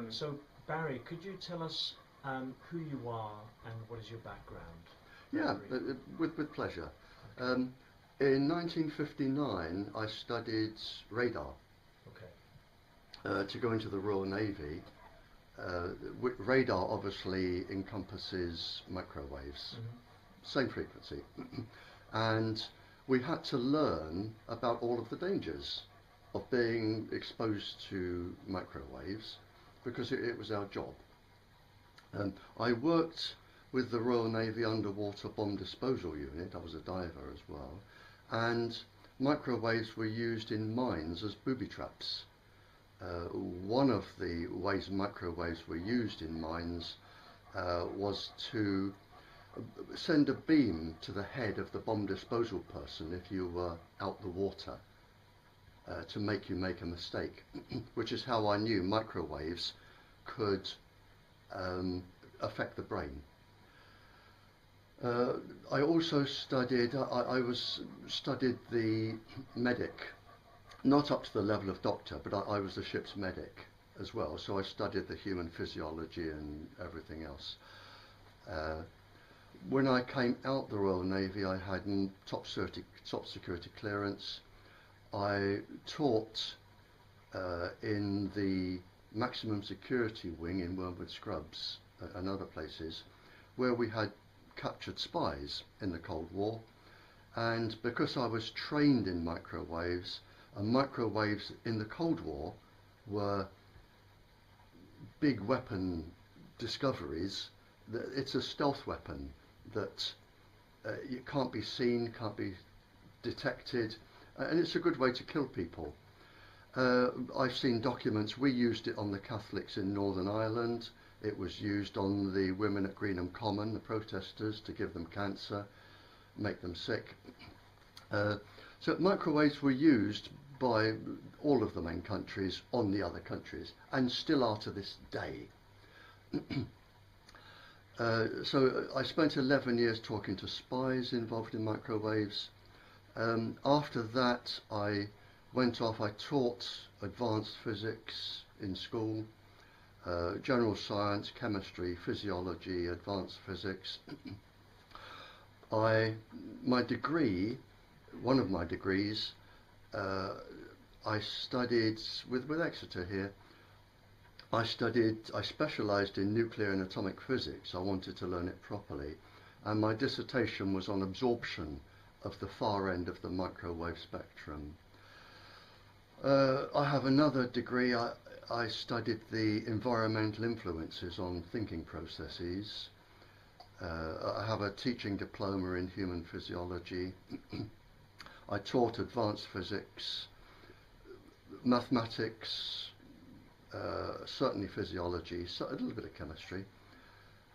So Barry, could you tell us who you are and what is your background? Yeah, with pleasure. Okay. In 1959, I studied radar Okay. to go into the Royal Navy. Radar obviously encompasses microwaves, same frequency, and we had to learn about all of the dangers of being exposed to microwaves because it was our job. I worked with the Royal Navy Underwater Bomb Disposal Unit. I was a diver as well, and microwaves were used in mines as booby traps. One of the ways microwaves were used in mines was to send a beam to the head of the bomb disposal person if you were out the water to make you make a mistake, which is how I knew microwaves could affect the brain. I also studied the medic, not up to the level of doctor, but I was the ship's medic as well, so I studied the human physiology and everything else. When I came out the Royal Navy, I had top security clearance. I taught in the maximum security wing in Wormwood Scrubs and other places where we had captured spies in the Cold War, and because I was trained in microwaves, and microwaves in the Cold War were big weapon discoveries, it's a stealth weapon that it can't be seen, can't be detected, and it's a good way to kill people. I've seen documents. We used it on the Catholics in Northern Ireland. It was used on the women at Greenham Common, the protesters, to give them cancer, make them sick. So microwaves were used by all of the main countries on the other countries, and still are to this day. So I spent 11 years talking to spies involved in microwaves. After that, I went off. I taught advanced physics in school, general science, chemistry, physiology, advanced physics. My degree, one of my degrees, I studied with Exeter here. I specialised in nuclear and atomic physics. I wanted to learn it properly, and my dissertation was on absorption of the far end of the microwave spectrum. I have another degree. I studied the environmental influences on thinking processes. I have a teaching diploma in human physiology. I taught advanced physics, mathematics, certainly physiology, a little bit of chemistry,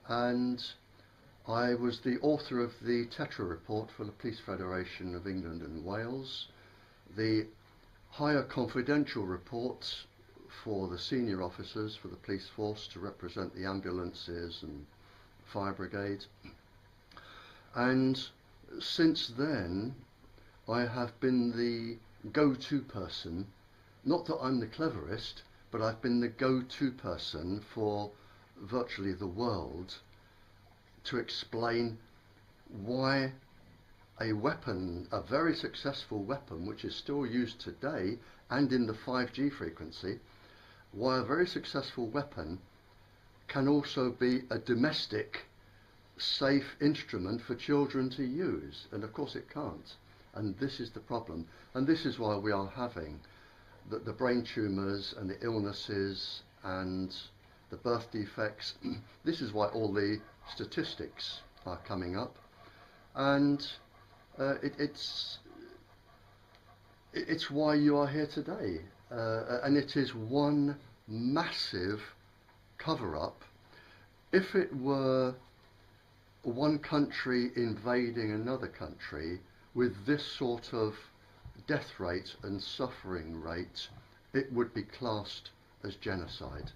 and I was the author of the Tetra report for the Police Federation of England and Wales, the higher confidential report for the senior officers for the police force to represent the ambulances and fire brigade. And since then I have been the go-to person, not that I'm the cleverest, but I've been the go-to person for virtually the world to explain why a weapon, a very successful weapon, which is still used today and in the 5G frequency, why a very successful weapon can also be a domestic, safe instrument for children to use. And of course it can't. And this is the problem. And this is why we are having the brain tumours and the illnesses and the birth defects. This is why all the statistics are coming up. And it's why you are here today. And it is one massive cover-up. If it were one country invading another country with this sort of death rate and suffering rate, it would be classed as genocide,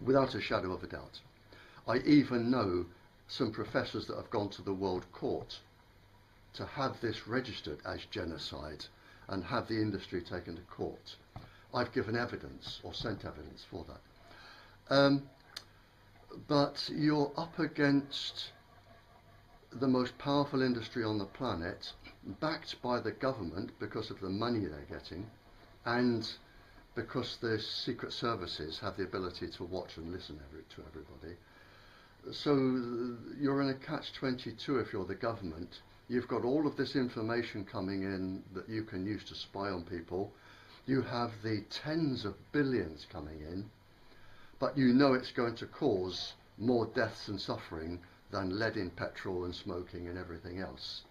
without a shadow of a doubt. I even know some professors that have gone to the World Court to have this registered as genocide and have the industry taken to court. I've given evidence or sent evidence for that. Um, but you're up against the most powerful industry on the planet, backed by the government because of the money they're getting, and because the secret services have the ability to watch and listen to everybody. So you're in a catch-22 if you're the government. You've got all of this information coming in that you can use to spy on people. You have the tens of billions coming in, but you know it's going to cause more deaths and suffering than lead in petrol and smoking and everything else.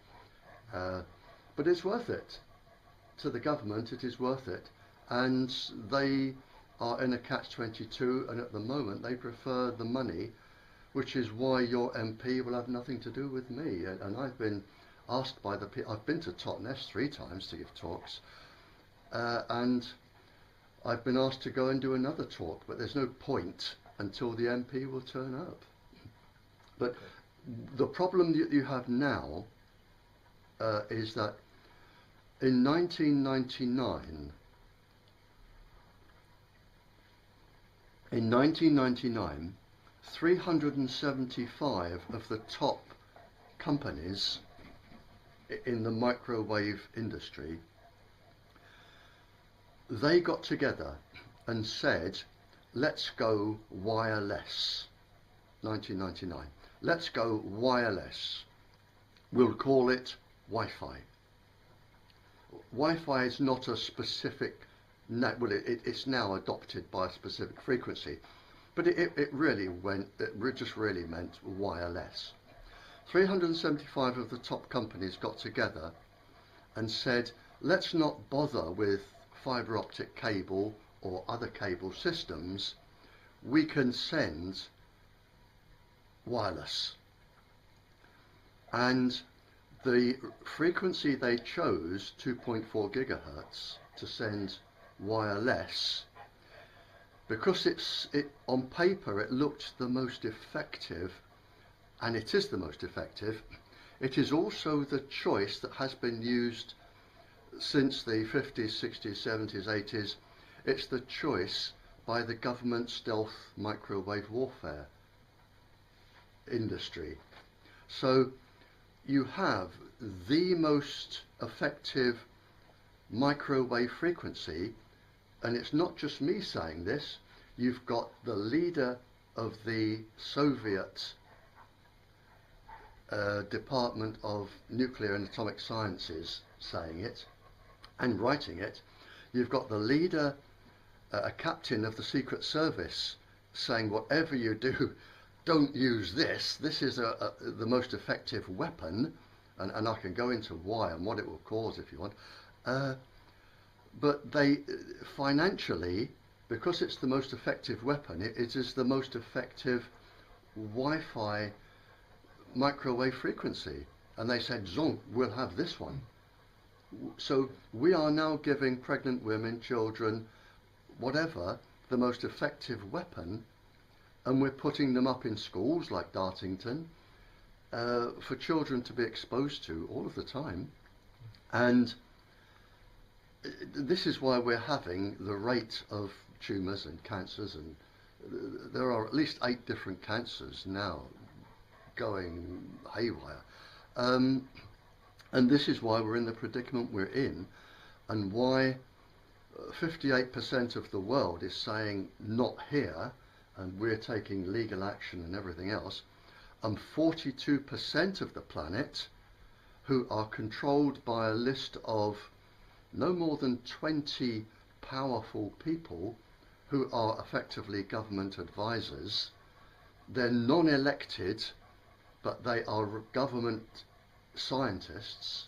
But it's worth it. To the government, it is worth it. And they are in a catch-22, and at the moment they prefer the money, which is why your MP will have nothing to do with me. And I've been asked by the people, I've been to Totnes 3 times to give talks, and I've been asked to go and do another talk, but there's no point until the MP will turn up. But the problem that you have now is that in 1999, 375 of the top companies in the microwave industry, they got together and said, let's go wireless. 1999. Let's go wireless. We'll call it Wi-Fi. Wi-Fi is not a specific, well, it's now adopted by a specific frequency, but it just really meant wireless. 375 of the top companies got together and said, let's not bother with fibre optic cable or other cable systems. We can send wireless. And the frequency they chose, 2.4 gigahertz, to send wireless, because on paper it looked the most effective, and it is the most effective. It is also the choice that has been used since the 50s, 60s, 70s, 80s. It's the choice by the government stealth microwave warfare industry. So you have the most effective microwave frequency, and it's not just me saying this. You've got the leader of the Soviet Department of Nuclear and Atomic Sciences saying it and writing it. You've got the leader, a captain of the Secret Service, saying whatever you do, don't use this. This is the most effective weapon, and I can go into why and what it will cause if you want. But they, financially, because it's the most effective weapon, it is the most effective Wi-Fi microwave frequency. And they said, Zonk, we'll have this one. So we are now giving pregnant women, children, whatever, the most effective weapon, and we're putting them up in schools like Dartington for children to be exposed to all of the time. And this is why we're having the rate of tumours and cancers, and there are at least 8 different cancers now going haywire. And this is why we're in the predicament we're in, and why 58% of the world is saying not here, and we're taking legal action and everything else, and 42% of the planet, who are controlled by a list of no more than 20 powerful people who are effectively government advisors. They're non-elected, but they are government scientists.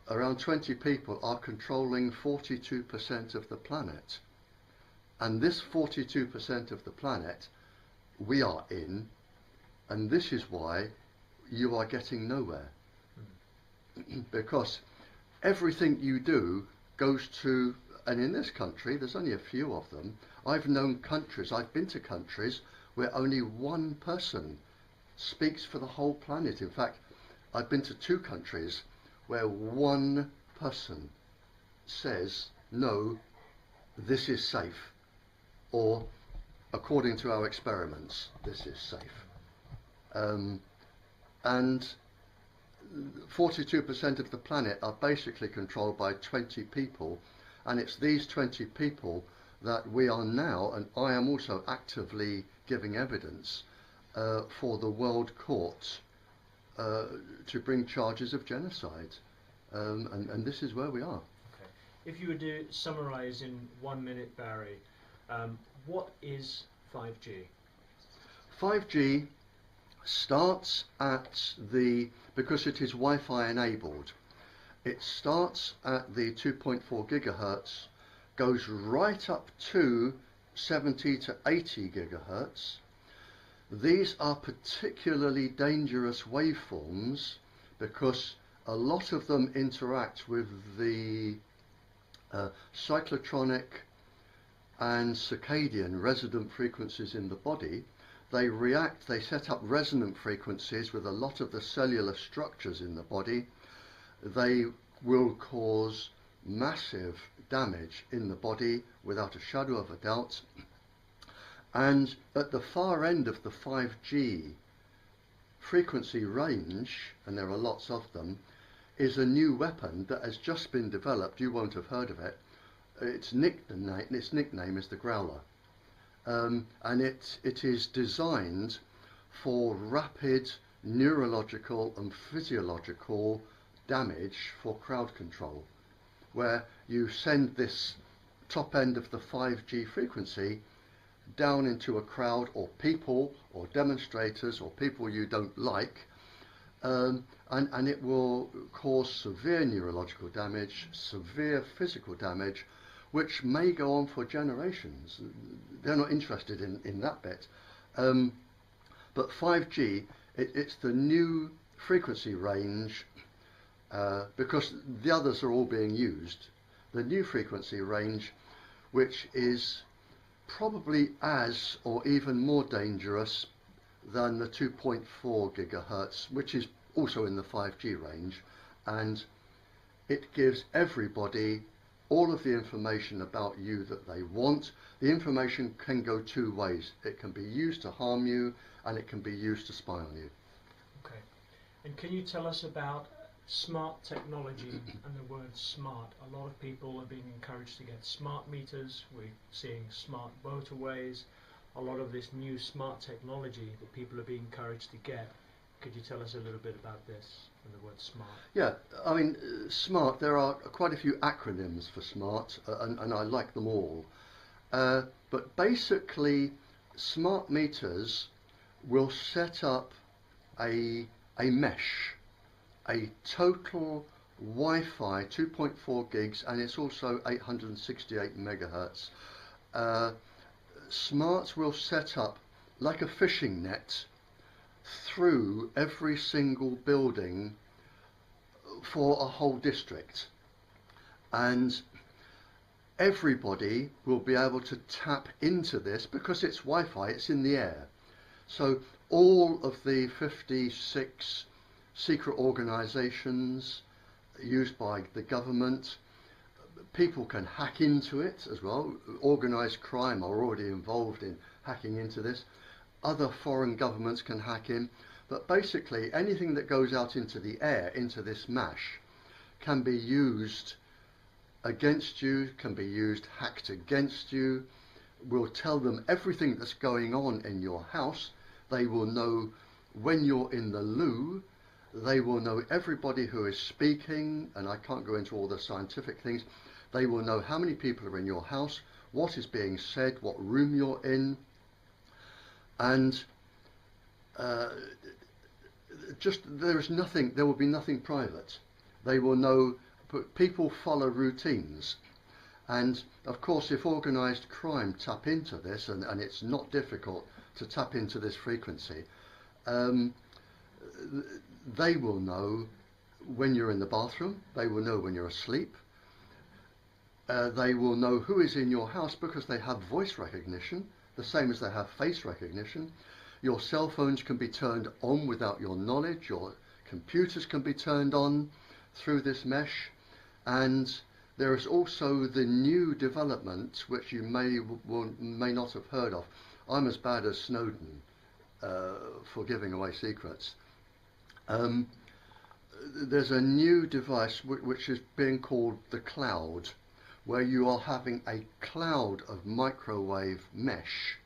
Around 20 people are controlling 42% of the planet. And this 42% of the planet we are in, and this is why you are getting nowhere. Because everything you do goes to, and in this country there's only a few of them. I've known countries, I've been to countries where only one person speaks for the whole planet. In fact, I've been to 2 countries where one person says, no, this is safe, or according to our experiments, this is safe. And 42% of the planet are basically controlled by 20 people, and it's these 20 people that we are now, and I am also actively giving evidence for the World Court to bring charges of genocide, and this is where we are. Okay. If you were to summarise in 1 minute, Barry, what is 5G? 5G starts at because it is Wi-Fi enabled, it starts at the 2.4 gigahertz, goes right up to 70 to 80 gigahertz. These are particularly dangerous waveforms because a lot of them interact with the cyclotronic and circadian resonant frequencies in the body. They react, they set up resonant frequencies with a lot of the cellular structures in the body. They will cause massive damage in the body without a shadow of a doubt. And at the far end of the 5G frequency range, and there are lots of them, is a new weapon that has just been developed. You won't have heard of it. Its nickname is the Growler. And it is designed for rapid neurological and physiological damage for crowd control, where you send this top end of the 5G frequency down into a crowd or people or demonstrators or people you don't like, and it will cause severe neurological damage, severe physical damage, which may go on for generations. They're not interested in that bit. But 5G, it's the new frequency range, because the others are all being used. The new frequency range, which is probably as or even more dangerous than the 2.4 gigahertz, which is also in the 5G range, and it gives everybody all of the information about you that they want. The information can go two ways. It can be used to harm you, and it can be used to spy on you. Okay. And can you tell us about smart technology and the word smart? A lot of people are being encouraged to get smart meters. We're seeing smart motorways. A lot of this new smart technology that people are being encouraged to get. Could you tell us a little bit about this and the word smart? Yeah, I mean, smart, there are quite a few acronyms for smart, and I like them all. But basically, smart meters will set up a mesh, a total Wi-Fi 2.4 gigs, and it's also 868 megahertz. Smart will set up like a fishing net through every single building for a whole district, and everybody will be able to tap into this because it's Wi-Fi, it's in the air. So all of the 56 secret organizations used by the government, people can hack into it as well. Organized crime are already involved in hacking into this. Other foreign governments can hack in, but basically anything that goes out into the air, into this mesh, can be used against you, can be used hacked against you. We'll tell them everything that's going on in your house. They will know when you're in the loo. They will know everybody who is speaking, and I can't go into all the scientific things. They will know how many people are in your house, what is being said, what room you're in, and there will be nothing private. They will know, people follow routines, and of course if organised crime tap into this, and it's not difficult to tap into this frequency, they will know when you're in the bathroom, they will know when you're asleep, they will know who is in your house because they have voice recognition, the same as they have face recognition. Your cell phones can be turned on without your knowledge, your computers can be turned on through this mesh, and there is also the new development which you may not have heard of I'm as bad as Snowden for giving away secrets. There's a new device which is being called the cloud, where you are having a cloud of microwave mesh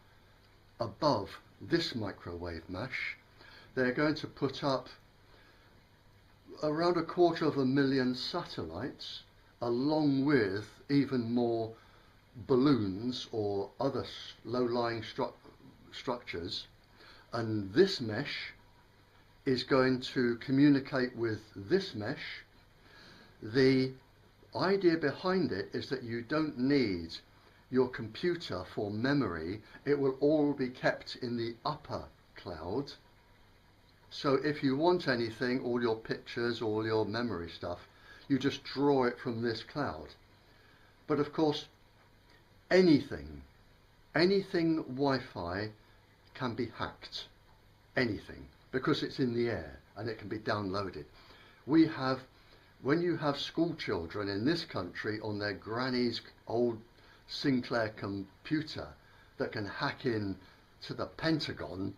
above this microwave mesh. They're going to put up around 250,000 satellites, along with even more balloons or other low-lying structures, and this mesh is going to communicate with this mesh. The idea behind it is that you don't need your computer for memory. It will all be kept in the upper cloud. So if you want anything, all your pictures, all your memory stuff, you just draw it from this cloud. But of course, anything Wi-Fi can be hacked. Anything. Because it's in the air and it can be downloaded. When you have school children in this country on their granny's old Sinclair computer that can hack in to the Pentagon,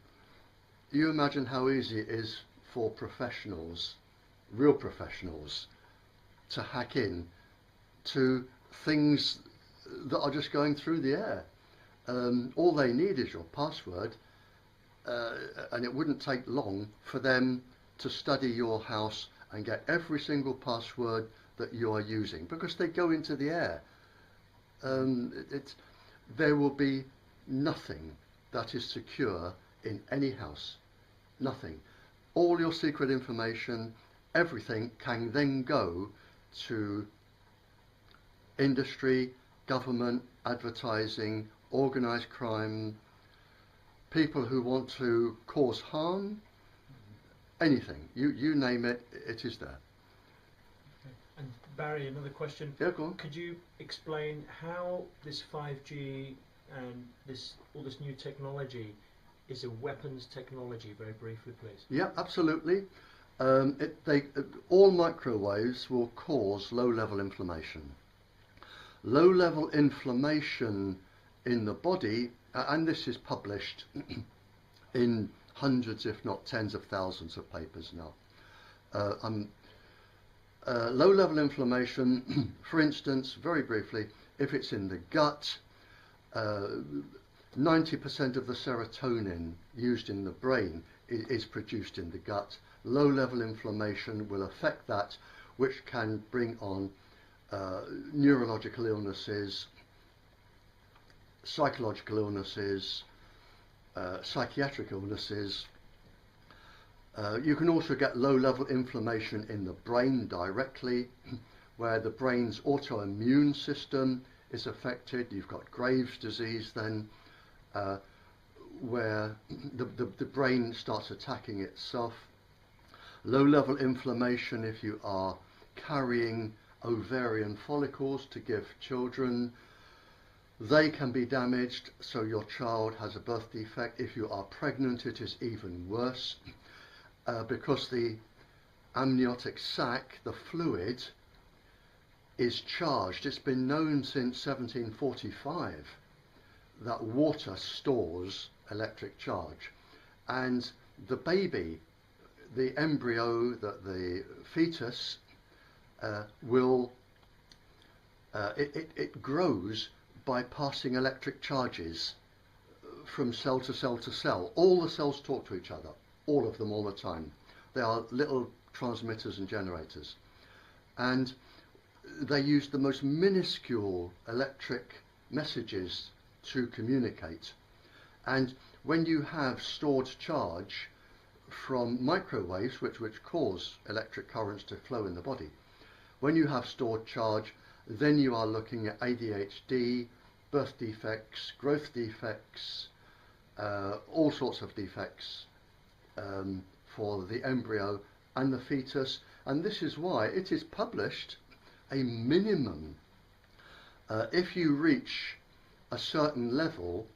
you imagine how easy it is for professionals, real professionals, to hack in to things that are just going through the air. All they need is your password. And it wouldn't take long for them to study your house and get every single password that you are using, because they go into the air. There will be nothing that is secure in any house. Nothing. All your secret information, everything can then go to industry, government, advertising, organised crime, people who want to cause harm, anything. You name it, it is there. Okay. And Barry, another question. Yeah, go on. Could you explain how this 5G and all this new technology is a weapons technology, very briefly, please? Yeah, absolutely. All microwaves will cause low-level inflammation. Low-level inflammation in the body, and this is published in hundreds, if not tens of thousands of papers now. Low-level inflammation, for instance, very briefly, if it's in the gut, 90% of the serotonin used in the brain is produced in the gut. Low-level inflammation will affect that, which can bring on neurological illnesses, psychological illnesses, psychiatric illnesses. You can also get low-level inflammation in the brain directly, where the brain's autoimmune system is affected. You've got Graves' disease then, where the brain starts attacking itself. Low-level inflammation if you are carrying ovarian follicles to give children. They can be damaged, so your child has a birth defect. If you are pregnant, it is even worse, because the amniotic sac, the fluid, is charged. It's been known since 1745 that water stores electric charge, and the baby, the embryo, the fetus, it grows by passing electric charges from cell to cell to cell. All the cells talk to each other, all of them, all the time. They are little transmitters and generators, and they use the most minuscule electric messages to communicate. And when you have stored charge from microwaves, which cause electric currents to flow in the body, when you have stored charge, then you are looking at ADHD, birth defects, growth defects, all sorts of defects for the embryo and the fetus. And this is why it is published a minimum. If you reach a certain level,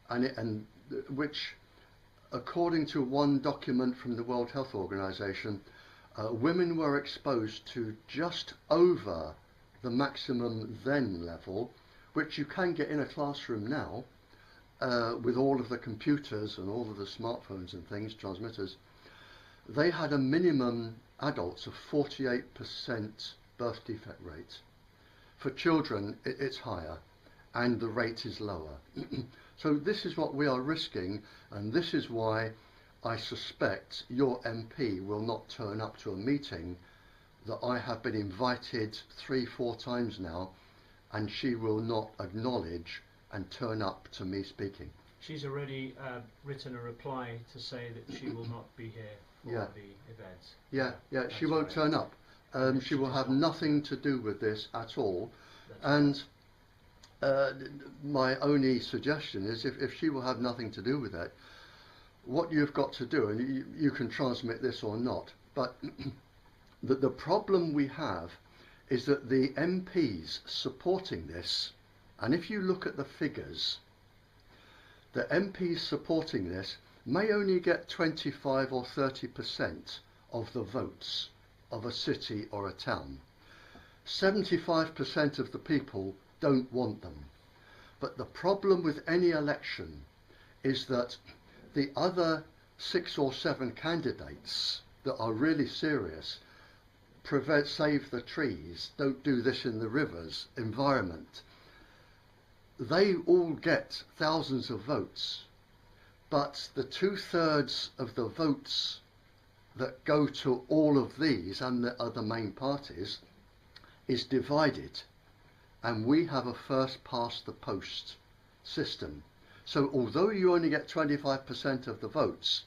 and which, according to one document from the World Health Organization, women were exposed to just over the maximum then level, which you can get in a classroom now, with all of the computers and all of the smartphones and things, transmitters, they had a minimum adults of 48% birth defect rate. For children, it's higher, and the rate is lower. So this is what we are risking, and this is why I suspect your MP will not turn up to a meeting that I have been invited 3-4 times now, and she will not acknowledge and turn up to me speaking. She's already written a reply to say that she will not be here for Yeah. the event. Yeah, she That's won't right. turn up. She will does have not. nothing to do with this at all. That's And my only suggestion is if she will have nothing to do with it, what you've got to do, and you can transmit this or not, but the problem we have is that the MPs supporting this, and if you look at the figures, the MPs supporting this may only get 25 or 30% of the votes of a city or a town. 75% of the people don't want them. But the problem with any election is that the other 6 or 7 candidates that are really serious, save the trees, don't do this in the rivers, environment, they all get thousands of votes. But the 2/3 of the votes that go to all of these and the other main parties is divided, and we have a first past the post system. So although you only get 25% of the votes,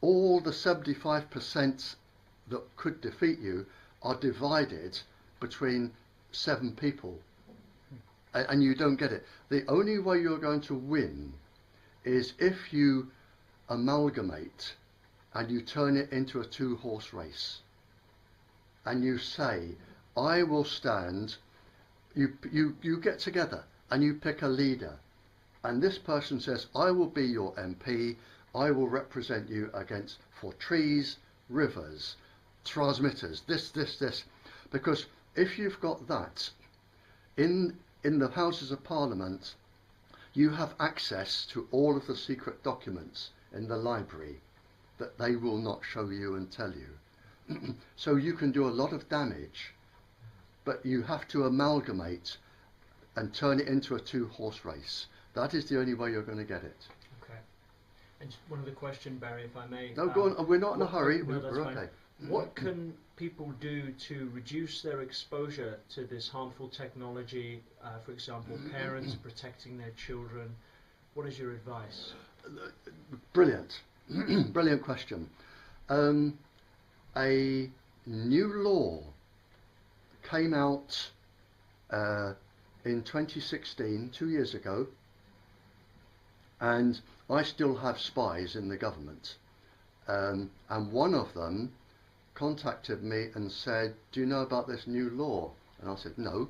all the 75% that could defeat you are divided between 7 people, and you don't get it. The only way you're going to win is if you amalgamate and you turn it into a 2-horse race, and you say, I will stand, you get together and you pick a leader, and this person says, I will be your MP, I will represent you for trees, rivers, transmitters, this, because if you've got that in the Houses of Parliament, you have access to all of the secret documents in the library that they will not show you and tell you. So you can do a lot of damage, but you have to amalgamate and turn it into a 2-horse race. That is the only way you're going to get it. Okay. And one other question, Barry, if I may. No, go on. We're not in a hurry. No, that's We're fine. okay. What can people do to reduce their exposure to this harmful technology? For example, parents protecting their children. What is your advice? Brilliant. Brilliant question. A new law came out in 2016, 2 years ago, and I still have spies in the government. And one of them contacted me and said, do you know about this new law? And I said, no.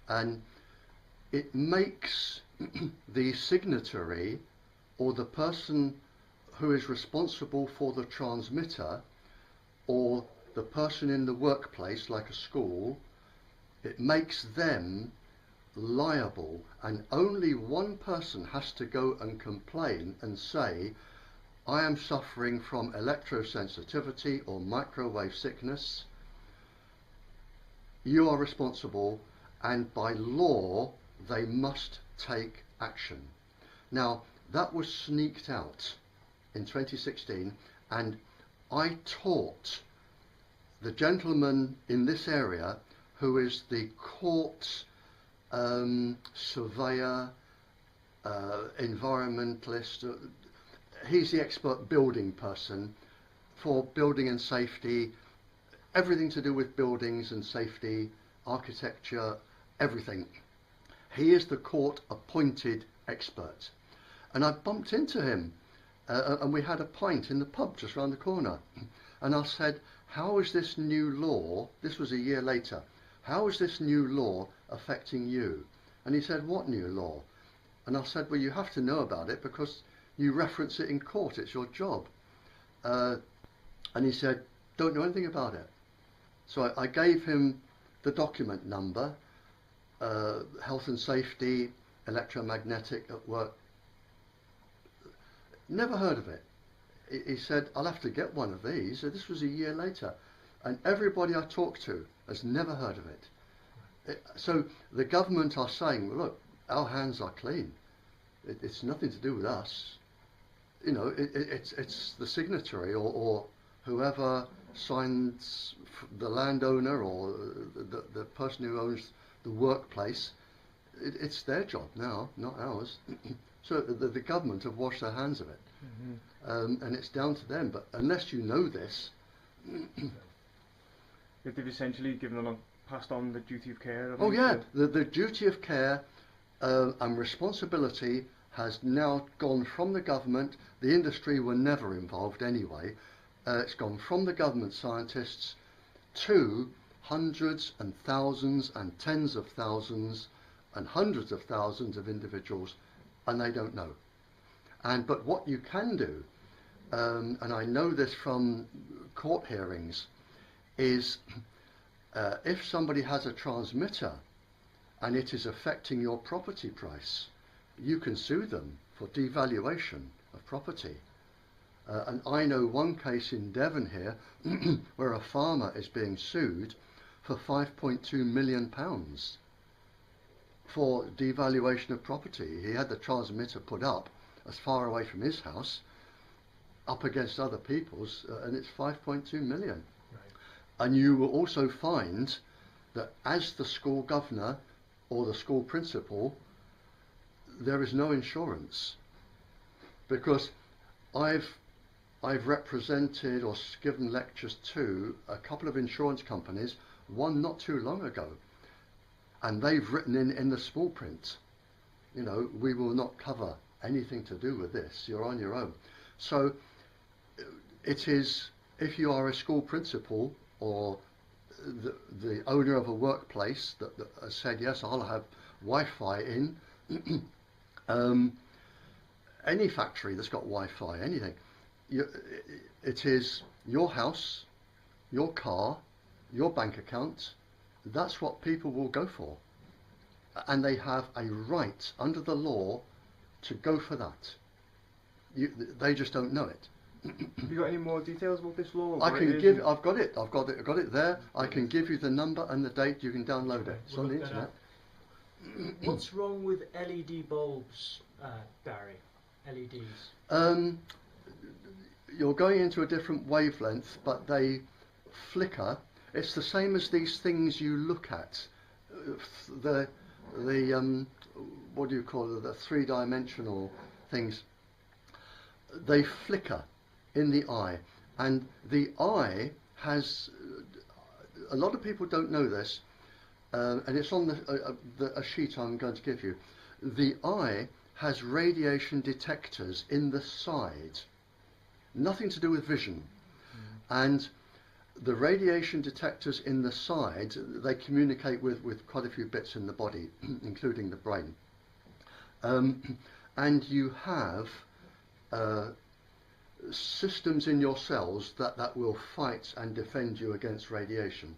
And it makes the signatory, or the person who is responsible for the transmitter, or the person in the workplace, like a school, it makes them liable, and only one person has to go and complain and say, I am suffering from electrosensitivity or microwave sickness. You are responsible, and by law they must take action. Now, that was sneaked out in 2016, and I taught the gentleman in this area, who is the court surveyor, environmentalist, he's the expert building person for building and safety, everything to do with buildings and safety, architecture, everything. He is the court appointed expert. And I bumped into him and we had a pint in the pub just round the corner. And I said, how is this new law, this was a year later, how is this new law affecting you? And he said, what new law? And I said, well, you have to know about it because you reference it in court, it's your job. And he said, don't know anything about it. So I gave him the document number, health and safety, electromagnetic at work Never heard of it. He said, I'll have to get one of these. So this was a year later. And everybody I talked to has never heard of it. So the government are saying, well, look, our hands are clean. It's nothing to do with us. You know, it's the signatory or whoever signs, the landowner or the person who owns the workplace. It's their job now, not ours. So the government have washed their hands of it. And it's down to them. But unless you know this... They've essentially given along, passed on the duty of care. Oh yeah, the duty of care and responsibility has now gone from the government. The industry were never involved anyway. It's gone from the government scientists to hundreds and thousands and tens of thousands and hundreds of thousands of individuals, and they don't know. But what you can do, and I know this from court hearings, is if somebody has a transmitter and it is affecting your property price, you can sue them for devaluation of property. And I know one case in Devon here where a farmer is being sued for £5.2 million for devaluation of property. He had the transmitter put up as far away from his house, up against other people's, and it's 5.2 million. Right. And you will also find that as the school governor or the school principal, there is no insurance, because I've represented or given lectures to a couple of insurance companies, one not too long ago, and they've written in the small print, you know, we will not cover anything to do with this, you're on your own. So it is, if you are a school principal or the owner of a workplace that has said, yes, I'll have Wi-Fi in, any factory that's got Wi-Fi, anything, it is your house, your car, your bank account. That's what people will go for, and they have a right under the law to go for that. They just don't know it. Have you got any more details about this law? I can give. I've got it there. I can give you the number and the date. You can download it. It's on the internet. What's wrong with LED bulbs, Barry? LEDs. You're going into a different wavelength, but they flicker. It's the same as these things you look at. The what do you call it? The three-dimensional things. They flicker in the eye, and the eye has. A lot of people don't know this, and it's on a sheet I'm going to give you. The eye has radiation detectors in the side, nothing to do with vision, and the radiation detectors in the side, they communicate with quite a few bits in the body, including the brain. And you have systems in your cells that will fight and defend you against radiation.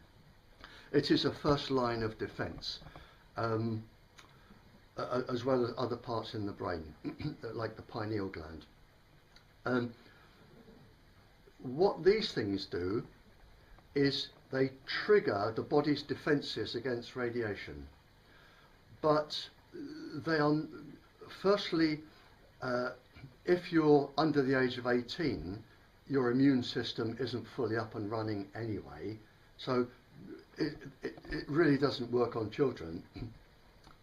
It is a first line of defense, as well as other parts in the brain, like the pineal gland. What these things do is they trigger the body's defences against radiation. But they are, firstly, if you're under the age of 18, your immune system isn't fully up and running anyway, so it really doesn't work on children.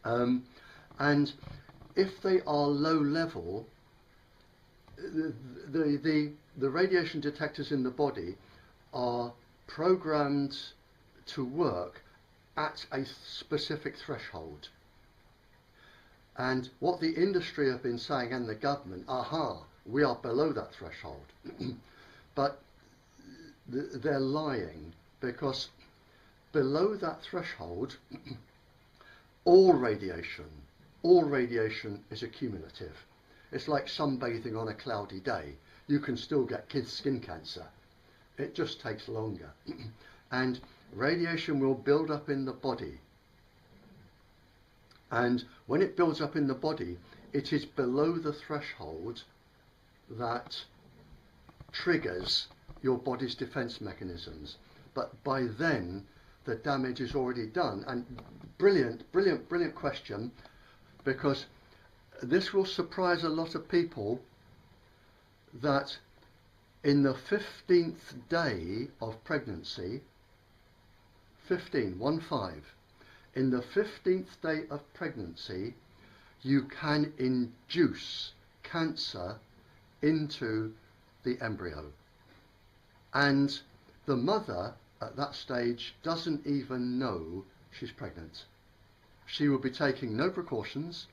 And if they are low level, the radiation detectors in the body are programmed to work at a specific threshold. And what the industry have been saying, and the government, we are below that threshold. But they're lying, because below that threshold, all radiation is accumulative. It's like sunbathing on a cloudy day. You can still get skin cancer. It just takes longer. And radiation will build up in the body. And when it builds up in the body, it is below the threshold that triggers your body's defense mechanisms. But by then, the damage is already done. And brilliant question, because this will surprise a lot of people that in the 15th day of pregnancy, 15, in the 15th day of pregnancy, you can induce cancer into the embryo. And the mother at that stage doesn't even know she's pregnant. She will be taking no precautions.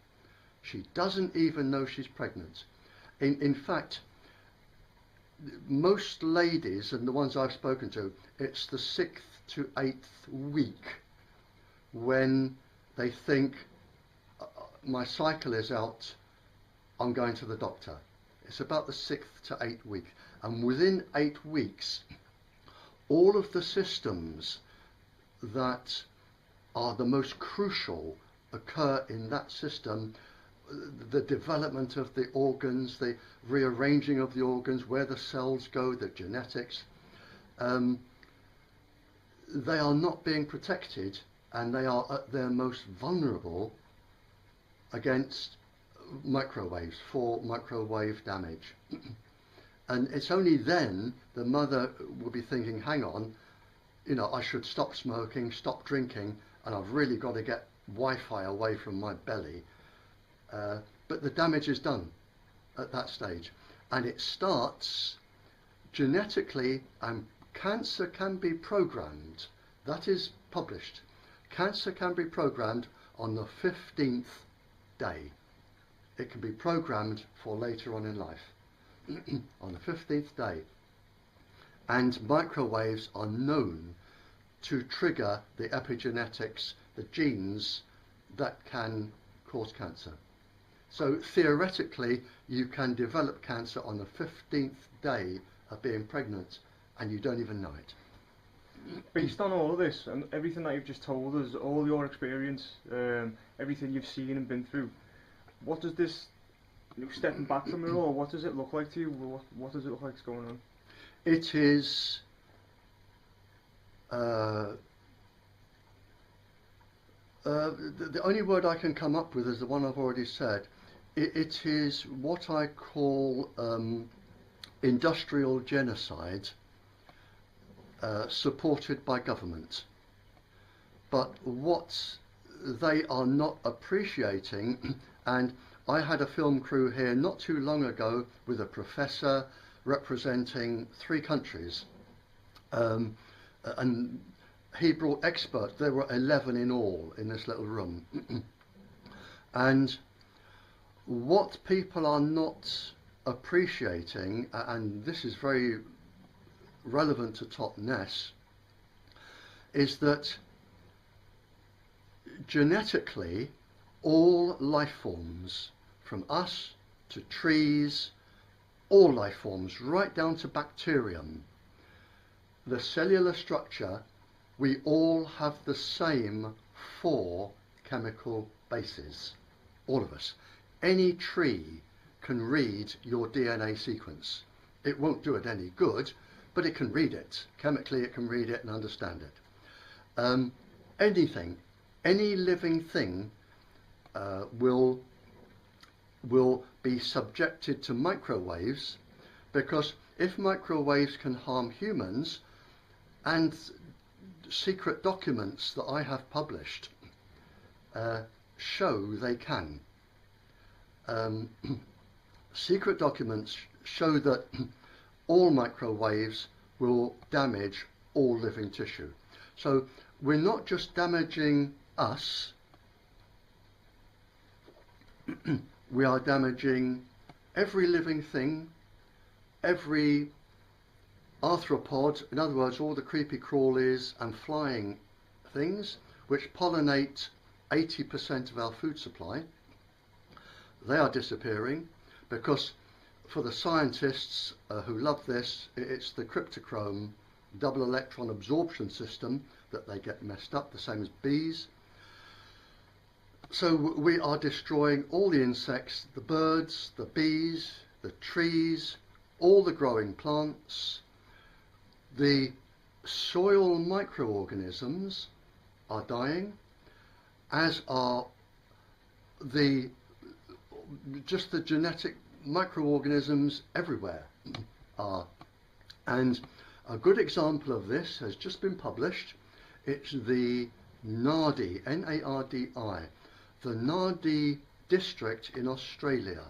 She doesn't even know she's pregnant. In fact, most ladies, and the ones I've spoken to, it's the 6th to 8th week when they think, my cycle is out, I'm going to the doctor. It's about the 6th to 8th week. And within 8 weeks, all of the systems that are the most crucial occur in that system. The development of the organs, the rearranging of the organs, where the cells go, the genetics, they are not being protected, and they are at their most vulnerable against microwaves, for microwave damage. And it's only then the mother will be thinking, hang on, you know, I should stop smoking, stop drinking, and I've really got to get Wi-Fi away from my belly. But the damage is done at that stage, and it starts genetically, and cancer can be programmed. That is published. Cancer can be programmed on the 15th day. It can be programmed for later on in life on the 15th day. And microwaves are known to trigger the epigenetics, the genes that can cause cancer. So theoretically, you can develop cancer on the 15th day of being pregnant, and you don't even know it. Based on all of this and everything that you've just told us, all your experience, everything you've seen and been through, what does this, stepping back from it all, what does it look like to you? What does it look like is going on? It is the only word I can come up with is the one I've already said. It is what I call industrial genocide supported by government. But what they are not appreciating, and I had a film crew here not too long ago with a professor representing 3 countries, and he brought experts. There were 11 in all in this little room. And what people are not appreciating, and this is very relevant to Tot Ness, is that genetically all life forms, from us to trees, all life forms, right down to bacterium, the cellular structure, we all have the same 4 chemical bases, all of us. Any tree can read your DNA sequence. It won't do it any good, but it can read it. Chemically it can read it and understand it. Anything, any living thing will be subjected to microwaves, because if microwaves can harm humans, and secret documents that I have published show they can. Secret documents show that all microwaves will damage all living tissue. So we're not just damaging us, we are damaging every living thing, every arthropod, in other words all the creepy crawlies and flying things which pollinate 80% of our food supply. They are disappearing because, for the scientists who love this, it's the cryptochrome double electron absorption system that they get messed up, the same as bees. So we are destroying all the insects, the birds, the bees, the trees, all the growing plants, the soil microorganisms are dying, as are just the genetic microorganisms everywhere are. And a good example of this has just been published. It's the Nardi, N-A-R-D-I, the Nardi district in Australia.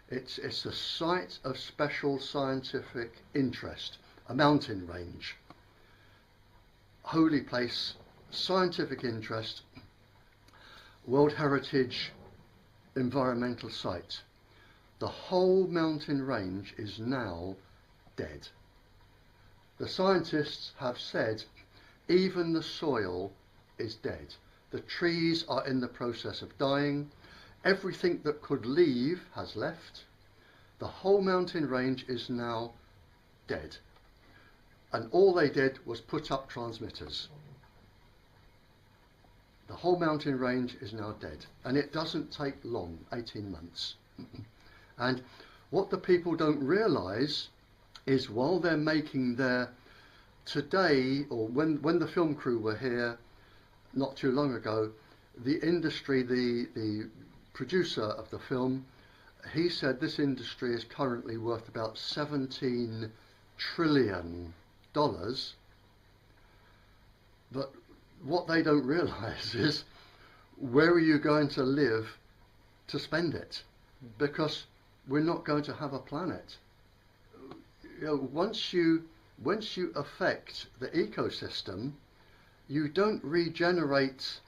It's a site of special scientific interest, a mountain range, holy place, scientific interest, World Heritage environmental site. The whole mountain range is now dead. The scientists have said even the soil is dead. The trees are in the process of dying. Everything that could leave has left. The whole mountain range is now dead. And all they did was put up transmitters. The whole mountain range is now dead. And it doesn't take long, 18 months. And what the people don't realise is while they're making their today, or when the film crew were here not too long ago, the industry, the producer of the film, he said this industry is currently worth about $17 trillion. But what they don't realise is, where are you going to live to spend it? Because we're not going to have a planet. You know, once you affect the ecosystem, you don't regenerate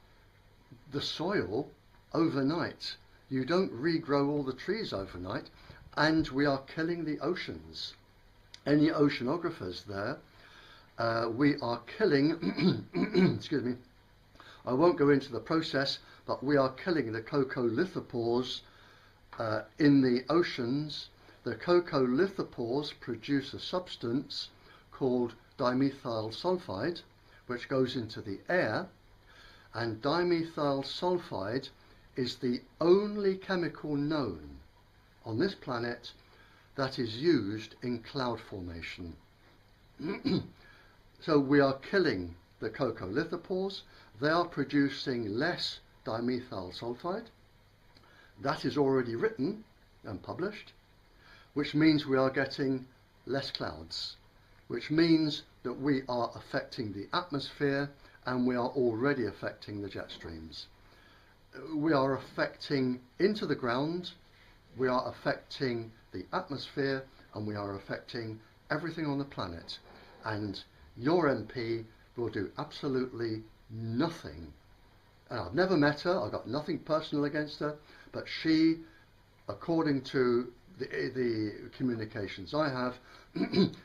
the soil overnight. You don't regrow all the trees overnight, and we are killing the oceans. Any oceanographers there? We are killing, excuse me, I won't go into the process, but we are killing the coccolithopores in the oceans. The coccolithopores produce a substance called dimethyl sulfide, which goes into the air, and dimethyl sulfide is the only chemical known on this planet that is used in cloud formation. So we are killing the coccolithopores. They are producing less dimethyl sulfide. That is already written and published, which means we are getting less clouds, which means that we are affecting the atmosphere, and we are already affecting the jet streams. We are affecting into the ground, we are affecting the atmosphere, and we are affecting everything on the planet. And your MP will do absolutely nothing. And I've never met her, I've got nothing personal against her, but she, according to the communications I have,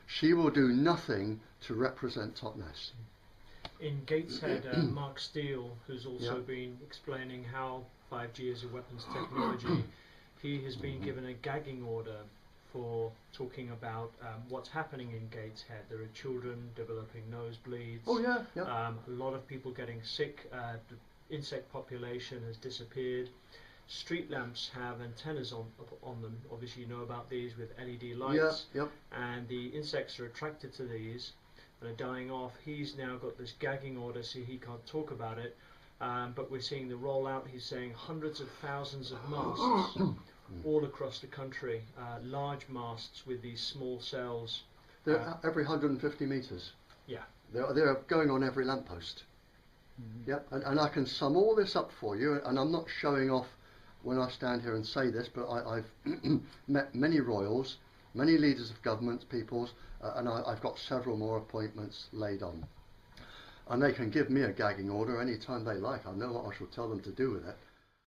she will do nothing to represent Totnes. In Gateshead, Mark Steele, who's also Yep. been explaining how 5G is a weapons technology, he has been given a gagging order for talking about what's happening in Gateshead. There are children developing nosebleeds. Oh yeah, yeah. A lot of people getting sick. The insect population has disappeared. Street lamps have antennas on them. Obviously you know about these with LED lights. Yeah, yep. And the insects are attracted to these and are dying off. He's now got this gagging order, so he can't talk about it. But we're seeing the rollout. He's saying hundreds of thousands of masts all across the country, large masts with these small cells. They're every 150 metres. Yeah. They're going on every lamppost. Yep. And I can sum all this up for you, and I'm not showing off when I stand here and say this, but I've met many royals, many leaders of governments, peoples, and I've got several more appointments laid on. And they can give me a gagging order any time they like. I know what I shall tell them to do with it.